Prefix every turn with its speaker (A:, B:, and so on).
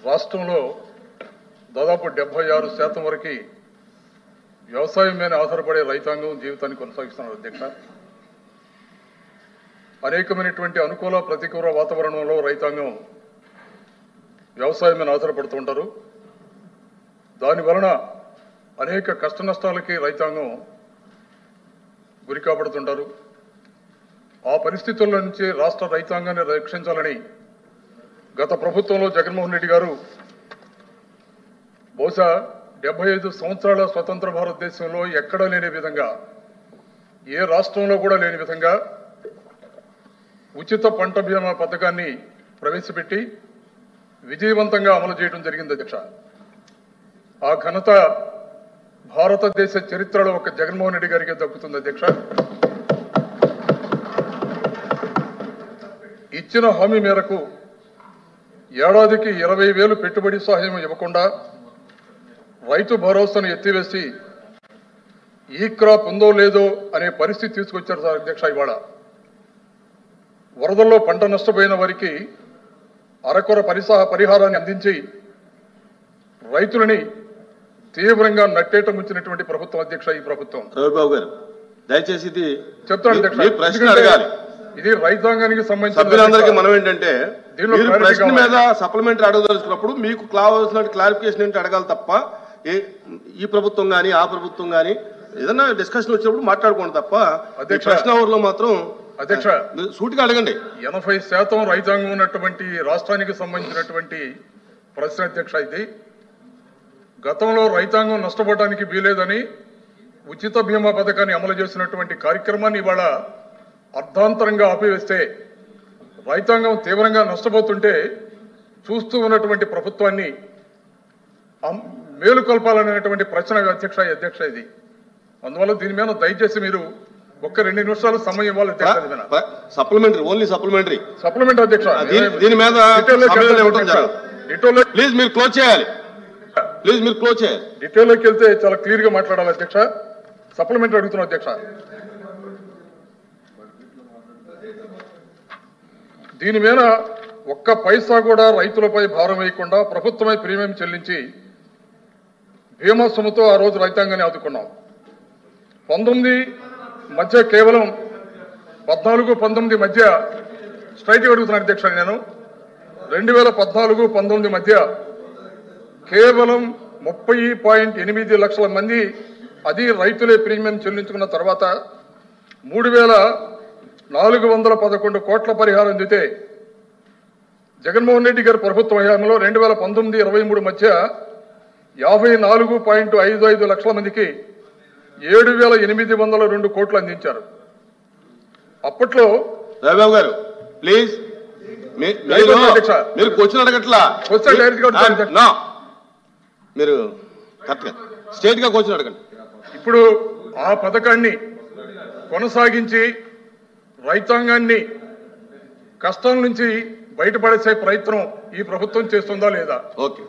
A: రాష్ట్రంలో దాదాపు 76% వరకు వ్యవసాయం మీద ఆధారపడే రైతాంగం జీవితాన్ని కొనసాగిస్తున్నారు అధ్యక్ష. అనేకమైనటువంటి అనుకూల ప్రతికూల వాతావరణంలో రైతాంగం వ్యవసాయం మీద ఆధారపడుతుంటారు. దాని వలన అనేక కష్ట నష్టాలకి రైతాంగం గురి కాబడుతుంటారు. ఆ పరిస్థితుల నుంచి రాష్ట్ర రైతాంగాన్ని రక్షించాలని గత ప్రభుత్వంలో జగన్మోహన్ రెడ్డి గారు బహుశా 75 సంవత్సరాల స్వతంత్ర భారతదేశంలో ఎక్కడా లేని విధంగా, ఏ రాష్ట్రంలో కూడా లేని విధంగా ఉచిత పంట బీమా పథకాన్ని ప్రవేశపెట్టి విజయవంతంగా అమలు చేయడం జరిగింది అధ్యక్ష. ఆ ఘనత భారతదేశ చరిత్రలో ఒక జగన్మోహన్ రెడ్డి గారికి దక్కుతుంది అధ్యక్ష. ఇచ్చిన హామీ మేరకు ఏడాదికి 20,000 పెట్టుబడి సహాయం ఇవ్వకుండా రైతు భరోసాను ఎత్తివేసి ఈ క్రాప్ ఉందో లేదో అనే పరిస్థితి తీసుకొచ్చారు సార్ అధ్యక్ష. ఇవాళ వరదల్లో పంట నష్టపోయిన వారికి అరకొర పరిహారాన్ని అందించి రైతులని తీవ్రంగా నట్టేట ముంచినటువంటి ప్రభుత్వం అధ్యక్ష ఈ ప్రభుత్వం.
B: రవిబాబు గారు దయచేసి ఇది
A: చెప్తాను అధ్యక్ష. ఇది రైతాంగానికి
B: సంబంధించి మనం ఏంటంటే ప్రశ్న మీద సప్లిమెంటరీ అడగదలుచుకున్నప్పుడు మీకు కావాల్సిన క్లారిఫికేషన్ ఏంటి అడగాలి తప్ప ఈ ప్రభుత్వం కానీ ఆ ప్రభుత్వం కానీ ఏదైనా డిస్కషన్ వచ్చినప్పుడు మాట్లాడుకోండి తప్ప ప్రశ్న అవర్లో మాత్రం
A: అధ్యక్ష
B: సూటిగా అడగండి.
A: 80% రైతాంగం ఉన్నటువంటి రాష్ట్రానికి సంబంధించినటువంటి ప్రశ్న అధ్యక్ష. ఇది గతంలో రైతాంగం నష్టపోవడానికి వీలేదని ఉచిత బీమా పథకాన్ని అమలు చేసినటువంటి కార్యక్రమాన్ని ఇవాళ అర్ధాంతరంగా ఆపివేస్తే రైతాంగం తీవ్రంగా నష్టపోతుంటే చూస్తూ ఉన్నటువంటి ప్రభుత్వాన్ని మేలుకొల్పాలనేటువంటి ప్రశ్న అధ్యక్ష ఇది. అందువల్ల దీని మీద దయచేసి మీరు ఒక్క 2 నిమిషాలు సమయం ఇవ్వాలి.
B: సప్లిమెంటరీ ఓన్లీ సప్లిమెంటరీ
A: అధ్యక్ష.
B: దీని మీద ప్లీజ్ మీరు క్లోజ్ చేయాలి.
A: డీటెయిల్లోకి వెళ్తే చాలా క్లియర్ గా మాట్లాడాలి అధ్యక్ష. సప్లిమెంటరీ అడుగుతున్నాం అధ్యక్ష. దీని మీద ఒక్క పైసా కూడా రైతులపై భారం వేయకుండా ప్రభుత్వమే ప్రీమియం చెల్లించి బీమా సొమ్ముతో ఆ రోజు రైతాంగాన్ని ఆదుకున్నాం. 19 మధ్య కేవలం 14-19 మధ్య స్ట్రైట్ అడుగుతున్నాను అధ్యక్ష. నేను 2014-19 మధ్య కేవలం 30.8 లక్షల మంది అది రైతులే ప్రీమియం చెల్లించుకున్న తర్వాత 3,411 కోట్ల పరిహారం అందితే జగన్మోహన్ రెడ్డి గారి ప్రభుత్వ హయాంలో 2019-23 మధ్య 54.55 లక్షల మందికి 7,802 కోట్లు అందించారు. అప్పట్లో
B: రాబాబు గారు ప్లీజ్ మీరు క్వశ్చన్ అడగట్లా, మీరు స్టేట్ గా క్వశ్చన్ అడగండి.
A: ఇప్పుడు ఆ పథకాన్ని కొనసాగించి రైతాంగాన్ని కష్టం నుంచి బయటపడేసే ప్రయత్నం ఈ ప్రభుత్వం చేస్తుందా లేదా?
B: ఓకే.